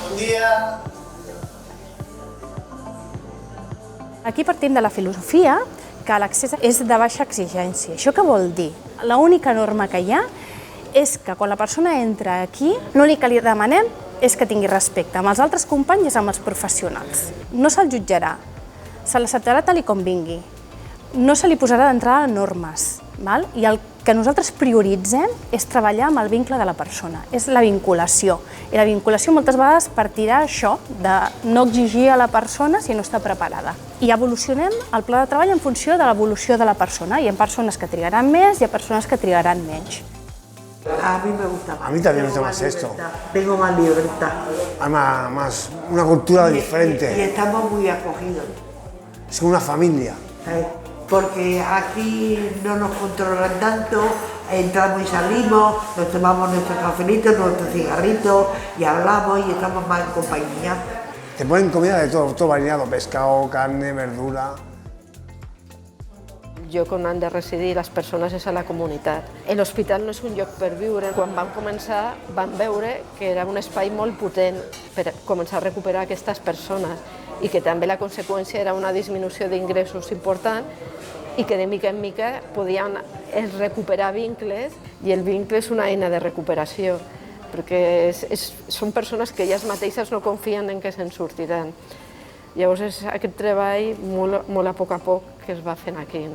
Bon dia. Aquí partim de la filosofia que l'accés és de baixa exigència. Això què vol dir? L'única norma que hi ha és que quan la persona entra aquí, l'únic que li demanem és que tingui respecte amb els altres companys i amb els professionals. No se'l jutjarà, se l'acceptarà tal com vingui, no se li posarà d'entrada normes, i el que nosaltres prioritzem és treballar amb el vincle de la persona, és la vinculació. I la vinculació moltes vegades partirà això, de no exigir a la persona si no està preparada. I evolucionem el pla de treball en funció de l'evolució de la persona. Hi ha persones que trigaran més, hi ha persones que trigaran menys. A mí me gusta más. A mí también me gusta más esto. Tengo más libertad. Además, una cultura diferente. Y estamos muy acogidos. Es como una familia. Porque aquí no nos controlan tanto, entramos y salimos, nos tomamos nuestros cafelitos, nuestros cigarritos y hablamos y estamos más en compañía. Te ponen comida de todo variado, pescado, carne, verdura. El lloc on han de residir les persones és a la comunitat. L'hospital no és un lloc per viure. Quan vam començar vam veure que era un espai molt potent per començar a recuperar aquestes persones i que també la conseqüència era una disminució d'ingressos important i que de mica en mica podien recuperar vincles i el vincle és una eina de recuperació perquè són persones que elles mateixes no confien en que se'n sortiran. Llavors és aquest treball molt a poc que es va fent aquí.